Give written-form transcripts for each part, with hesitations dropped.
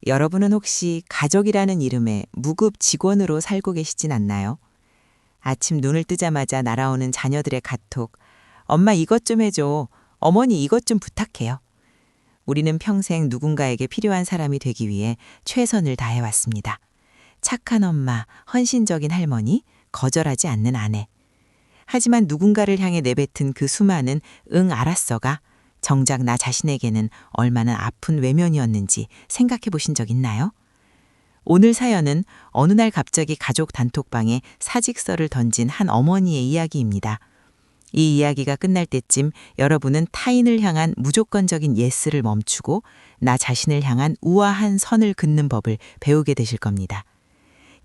여러분은 혹시 가족이라는 이름의 무급 직원으로 살고 계시진 않나요? 아침 눈을 뜨자마자 날아오는 자녀들의 카톡, 엄마 이것 좀 해줘, 어머니 이것 좀 부탁해요. 우리는 평생 누군가에게 필요한 사람이 되기 위해 최선을 다해왔습니다. 착한 엄마, 헌신적인 할머니, 거절하지 않는 아내. 하지만 누군가를 향해 내뱉은 그 수많은 응 알았어가 정작 나 자신에게는 얼마나 아픈 외면이었는지 생각해 보신 적 있나요? 오늘 사연은 어느 날 갑자기 가족 단톡방에 사직서를 던진 한 어머니의 이야기입니다. 이 이야기가 끝날 때쯤 여러분은 타인을 향한 무조건적인 예스를 멈추고 나 자신을 향한 우아한 선을 긋는 법을 배우게 되실 겁니다.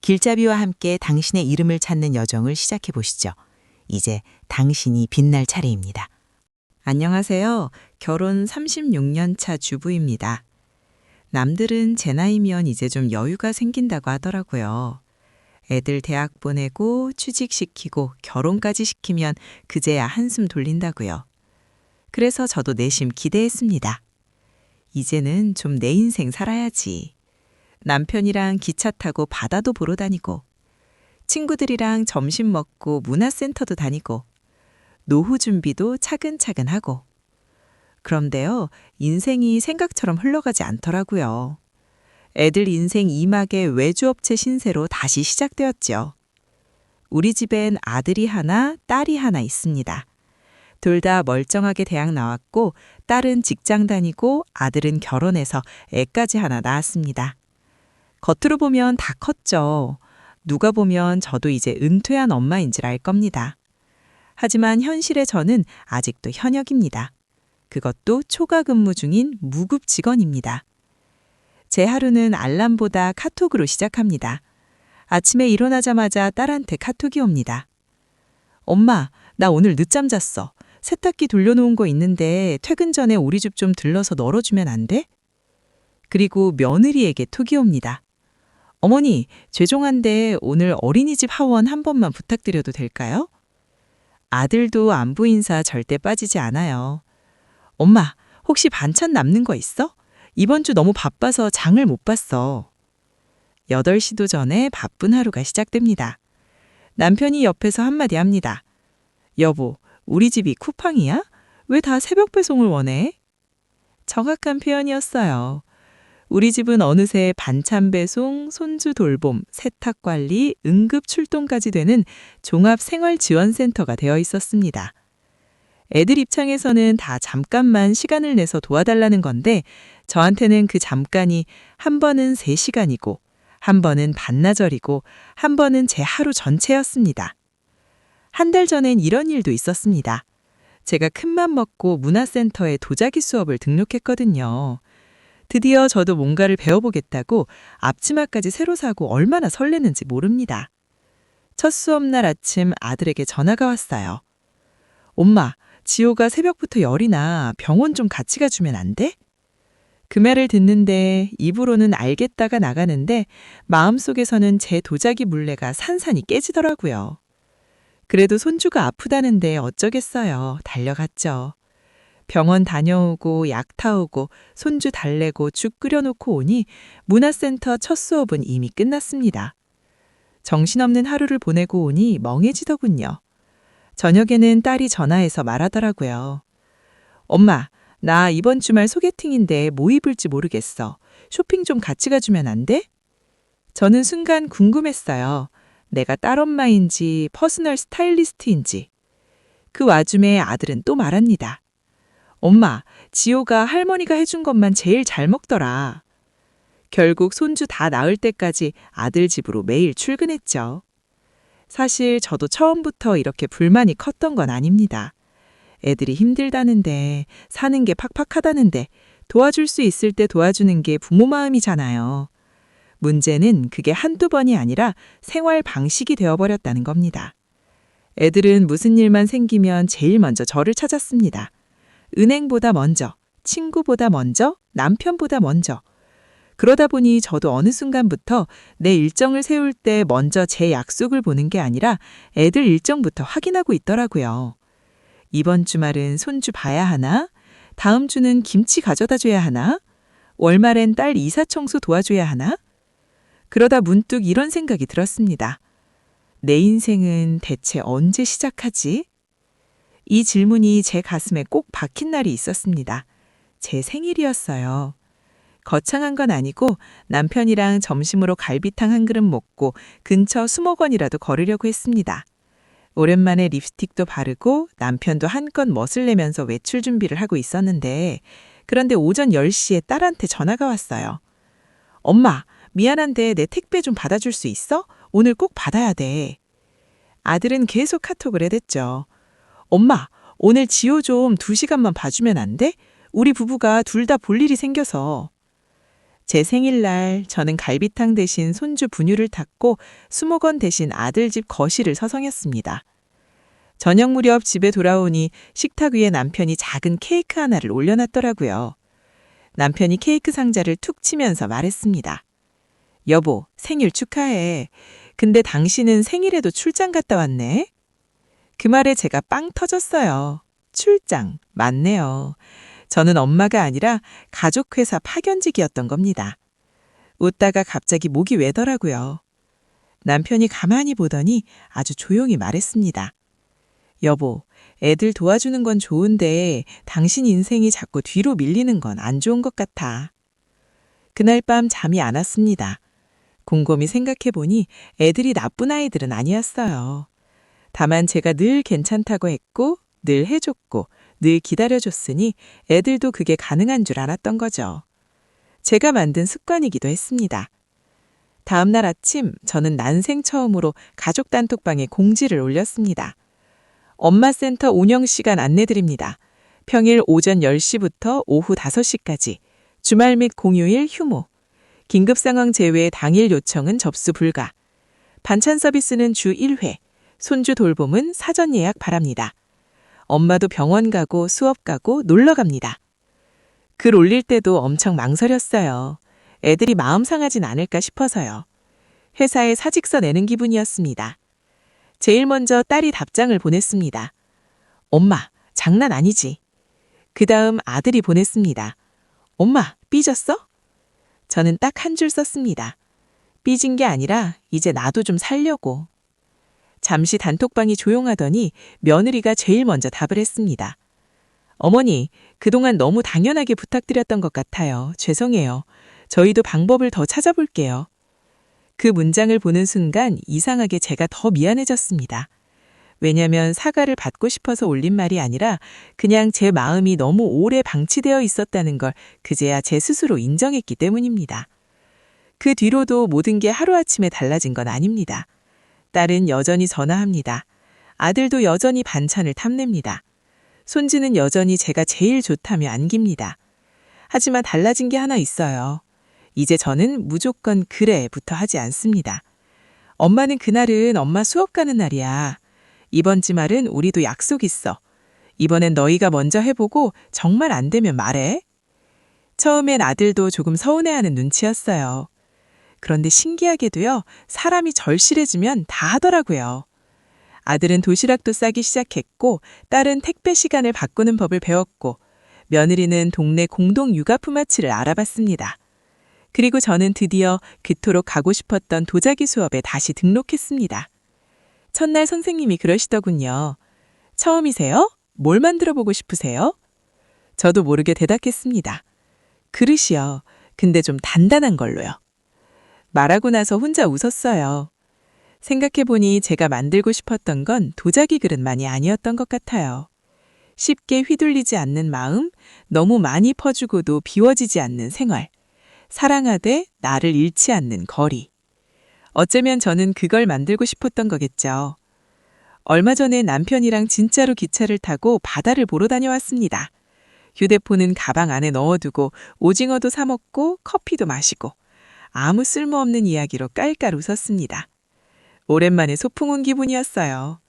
길잡이와 함께 당신의 이름을 찾는 여정을 시작해 보시죠. 이제 당신이 빛날 차례입니다. 안녕하세요. 결혼 36년 차 주부입니다. 남들은 제 나이면 이제 좀 여유가 생긴다고 하더라고요. 애들 대학 보내고 취직시키고 결혼까지 시키면 그제야 한숨 돌린다고요. 그래서 저도 내심 기대했습니다. 이제는 좀 내 인생 살아야지. 남편이랑 기차 타고 바다도 보러 다니고 친구들이랑 점심 먹고 문화센터도 다니고 노후 준비도 차근차근 하고. 그런데요, 인생이 생각처럼 흘러가지 않더라고요. 애들 인생 2막의 외주업체 신세로 다시 시작되었죠. 우리 집엔 아들이 하나, 딸이 하나 있습니다. 둘 다 멀쩡하게 대학 나왔고 딸은 직장 다니고 아들은 결혼해서 애까지 하나 낳았습니다. 겉으로 보면 다 컸죠. 누가 보면 저도 이제 은퇴한 엄마인 줄 알 겁니다. 하지만 현실의 저는 아직도 현역입니다. 그것도 초과 근무 중인 무급 직원입니다. 제 하루는 알람보다 카톡으로 시작합니다. 아침에 일어나자마자 딸한테 카톡이 옵니다. 엄마, 나 오늘 늦잠 잤어. 세탁기 돌려놓은 거 있는데 퇴근 전에 우리 집 좀 들러서 널어주면 안 돼? 그리고 며느리에게 톡이 옵니다. 어머니, 죄송한데 오늘 어린이집 하원 한 번만 부탁드려도 될까요? 아들도 안부 인사 절대 빠지지 않아요. 엄마, 혹시 반찬 남는 거 있어? 이번 주 너무 바빠서 장을 못 봤어. 8시도 전에 바쁜 하루가 시작됩니다. 남편이 옆에서 한마디 합니다. 여보, 우리 집이 쿠팡이야? 왜 다 새벽 배송을 원해? 정확한 표현이었어요. 우리 집은 어느새 반찬 배송, 손주 돌봄, 세탁 관리, 응급 출동까지 되는 종합생활지원센터가 되어 있었습니다. 애들 입장에서는 다 잠깐만 시간을 내서 도와달라는 건데 저한테는 그 잠깐이 한 번은 3시간이고 한 번은 반나절이고 한 번은 제 하루 전체였습니다. 한 달 전엔 이런 일도 있었습니다. 제가 큰맘 먹고 문화센터에 도자기 수업을 등록했거든요. 드디어 저도 뭔가를 배워보겠다고 앞치마까지 새로 사고 얼마나 설레는지 모릅니다. 첫 수업날 아침 아들에게 전화가 왔어요. 엄마, 지호가 새벽부터 열이 나 병원 좀 같이 가주면 안 돼? 그 말을 듣는데 입으로는 알겠다가 나가는데 마음속에서는 제 도자기 물레가 산산이 깨지더라고요. 그래도 손주가 아프다는데 어쩌겠어요. 달려갔죠. 병원 다녀오고 약 타오고 손주 달래고 죽 끓여놓고 오니 문화센터 첫 수업은 이미 끝났습니다. 정신없는 하루를 보내고 오니 멍해지더군요. 저녁에는 딸이 전화해서 말하더라고요. 엄마, 나 이번 주말 소개팅인데 뭐 입을지 모르겠어. 쇼핑 좀 같이 가주면 안 돼? 저는 순간 궁금했어요. 내가 딸엄마인지 퍼스널 스타일리스트인지. 그 와중에 아들은 또 말합니다. 엄마, 지호가 할머니가 해준 것만 제일 잘 먹더라. 결국 손주 다 낳을 때까지 아들 집으로 매일 출근했죠. 사실 저도 처음부터 이렇게 불만이 컸던 건 아닙니다. 애들이 힘들다는데, 사는 게 팍팍하다는데 도와줄 수 있을 때 도와주는 게 부모 마음이잖아요. 문제는 그게 한두 번이 아니라 생활 방식이 되어버렸다는 겁니다. 애들은 무슨 일만 생기면 제일 먼저 저를 찾았습니다. 은행보다 먼저, 친구보다 먼저, 남편보다 먼저. 그러다 보니 저도 어느 순간부터 내 일정을 세울 때 먼저 제 약속을 보는 게 아니라 애들 일정부터 확인하고 있더라고요. 이번 주말은 손주 봐야 하나? 다음 주는 김치 가져다 줘야 하나? 월말엔 딸 이사 청소 도와줘야 하나? 그러다 문득 이런 생각이 들었습니다. 내 인생은 대체 언제 시작하지? 이 질문이 제 가슴에 꼭 박힌 날이 있었습니다. 제 생일이었어요. 거창한 건 아니고 남편이랑 점심으로 갈비탕 한 그릇 먹고 근처 수목원이라도 걸으려고 했습니다. 오랜만에 립스틱도 바르고 남편도 한껏 멋을 내면서 외출 준비를 하고 있었는데 그런데 오전 10시에 딸한테 전화가 왔어요. 엄마, 미안한데 내 택배 좀 받아줄 수 있어? 오늘 꼭 받아야 돼. 아들은 계속 카톡을 해댔죠. 엄마, 오늘 지호 좀 2시간만 봐주면 안 돼? 우리 부부가 둘 다 볼 일이 생겨서. 제 생일날 저는 갈비탕 대신 손주 분유를 탔고 수목원 대신 아들 집 거실을 서성였습니다. 저녁 무렵 집에 돌아오니 식탁 위에 남편이 작은 케이크 하나를 올려놨더라고요. 남편이 케이크 상자를 툭 치면서 말했습니다. 여보, 생일 축하해. 근데 당신은 생일에도 출장 갔다 왔네? 그 말에 제가 빵 터졌어요. 출장, 맞네요. 저는 엄마가 아니라 가족회사 파견직이었던 겁니다. 웃다가 갑자기 목이 외더라고요. 남편이 가만히 보더니 아주 조용히 말했습니다. 여보, 애들 도와주는 건 좋은데 당신 인생이 자꾸 뒤로 밀리는 건 안 좋은 것 같아. 그날 밤 잠이 안 왔습니다. 곰곰이 생각해보니 애들이 나쁜 아이들은 아니었어요. 다만 제가 늘 괜찮다고 했고 늘 해줬고 늘 기다려줬으니 애들도 그게 가능한 줄 알았던 거죠. 제가 만든 습관이기도 했습니다. 다음 날 아침 저는 난생 처음으로 가족 단톡방에 공지를 올렸습니다. 엄마센터 운영시간 안내드립니다. 평일 오전 10시부터 오후 5시까지, 주말 및 공휴일 휴무, 긴급상황 제외 당일 요청은 접수 불가, 반찬 서비스는 주 1회, 손주 돌봄은 사전 예약 바랍니다. 엄마도 병원 가고 수업 가고 놀러 갑니다. 글 올릴 때도 엄청 망설였어요. 애들이 마음 상하진 않을까 싶어서요. 회사에 사직서 내는 기분이었습니다. 제일 먼저 딸이 답장을 보냈습니다. 엄마, 장난 아니지? 그 다음 아들이 보냈습니다. 엄마, 삐졌어? 저는 딱 한 줄 썼습니다. 삐진 게 아니라 이제 나도 좀 살려고. 잠시 단톡방이 조용하더니 며느리가 제일 먼저 답을 했습니다. 어머니, 그동안 너무 당연하게 부탁드렸던 것 같아요. 죄송해요. 저희도 방법을 더 찾아볼게요. 그 문장을 보는 순간 이상하게 제가 더 미안해졌습니다. 왜냐면 사과를 받고 싶어서 올린 말이 아니라 그냥 제 마음이 너무 오래 방치되어 있었다는 걸 그제야 제 스스로 인정했기 때문입니다. 그 뒤로도 모든 게 하루아침에 달라진 건 아닙니다. 딸은 여전히 전화합니다. 아들도 여전히 반찬을 탐냅니다. 손주는 여전히 제가 제일 좋다며 안깁니다. 하지만 달라진 게 하나 있어요. 이제 저는 무조건 그래부터 하지 않습니다. 엄마는 그날은 엄마 수업 가는 날이야. 이번 주말은 우리도 약속 있어. 이번엔 너희가 먼저 해보고 정말 안 되면 말해. 처음엔 아들도 조금 서운해하는 눈치였어요. 그런데 신기하게도요, 사람이 절실해지면 다 하더라고요. 아들은 도시락도 싸기 시작했고, 딸은 택배 시간을 바꾸는 법을 배웠고, 며느리는 동네 공동 육아 품앗이를 알아봤습니다. 그리고 저는 드디어 그토록 가고 싶었던 도자기 수업에 다시 등록했습니다. 첫날 선생님이 그러시더군요. 처음이세요? 뭘 만들어 보고 싶으세요? 저도 모르게 대답했습니다. 그릇이요. 근데 좀 단단한 걸로요. 말하고 나서 혼자 웃었어요. 생각해보니 제가 만들고 싶었던 건 도자기 그릇만이 아니었던 것 같아요. 쉽게 휘둘리지 않는 마음, 너무 많이 퍼주고도 비워지지 않는 생활, 사랑하되 나를 잃지 않는 거리. 어쩌면 저는 그걸 만들고 싶었던 거겠죠. 얼마 전에 남편이랑 진짜로 기차를 타고 바다를 보러 다녀왔습니다. 휴대폰은 가방 안에 넣어두고 오징어도 사 먹고 커피도 마시고 아무 쓸모없는 이야기로 깔깔 웃었습니다. 오랜만에 소풍 온 기분이었어요.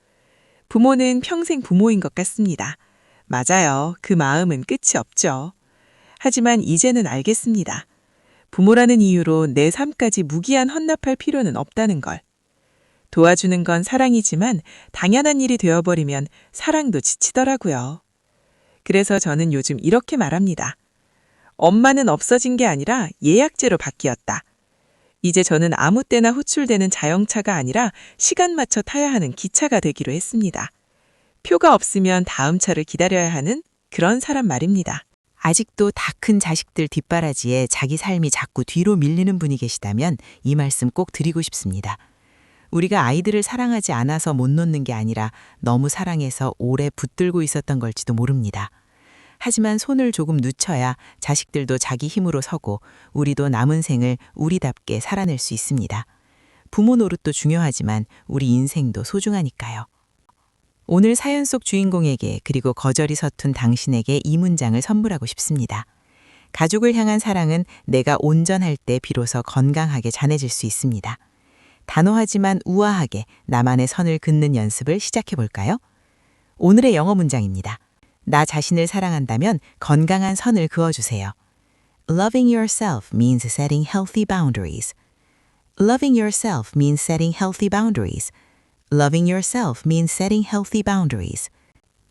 부모는 평생 부모인 것 같습니다. 맞아요. 그 마음은 끝이 없죠. 하지만 이제는 알겠습니다. 부모라는 이유로 내 삶까지 무기한 헌납할 필요는 없다는 걸. 도와주는 건 사랑이지만 당연한 일이 되어버리면 사랑도 지치더라고요. 그래서 저는 요즘 이렇게 말합니다. 엄마는 없어진 게 아니라 예약제로 바뀌었다. 이제 저는 아무 때나 호출되는 자영차가 아니라 시간 맞춰 타야 하는 기차가 되기로 했습니다. 표가 없으면 다음 차를 기다려야 하는 그런 사람 말입니다. 아직도 다 큰 자식들 뒷바라지에 자기 삶이 자꾸 뒤로 밀리는 분이 계시다면 이 말씀 꼭 드리고 싶습니다. 우리가 아이들을 사랑하지 않아서 못 놓는 게 아니라 너무 사랑해서 오래 붙들고 있었던 걸지도 모릅니다. 하지만 손을 조금 늦춰야 자식들도 자기 힘으로 서고 우리도 남은 생을 우리답게 살아낼 수 있습니다. 부모 노릇도 중요하지만 우리 인생도 소중하니까요. 오늘 사연 속 주인공에게 그리고 거절이 서툰 당신에게 이 문장을 선물하고 싶습니다. 가족을 향한 사랑은 내가 온전할 때 비로소 건강하게 전해질 수 있습니다. 단호하지만 우아하게 나만의 선을 긋는 연습을 시작해 볼까요? 오늘의 영어 문장입니다. 나 자신을 사랑한다면 건강한 선을 그어주세요. Loving yourself means setting healthy boundaries. Loving yourself means setting healthy boundaries. Loving yourself means setting healthy boundaries.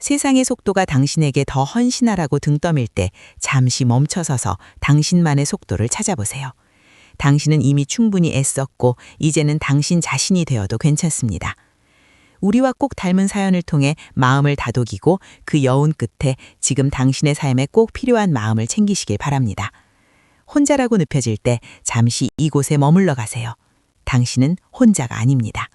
세상의 속도가 당신에게 더 헌신하라고 등 떠밀 때 잠시 멈춰서서 당신만의 속도를 찾아보세요. 당신은 이미 충분히 애썼고 이제는 당신 자신이 되어도 괜찮습니다. 우리와 꼭 닮은 사연을 통해 마음을 다독이고 그 여운 끝에 지금 당신의 삶에 꼭 필요한 마음을 챙기시길 바랍니다. 혼자라고 느껴질 때 잠시 이곳에 머물러 가세요. 당신은 혼자가 아닙니다.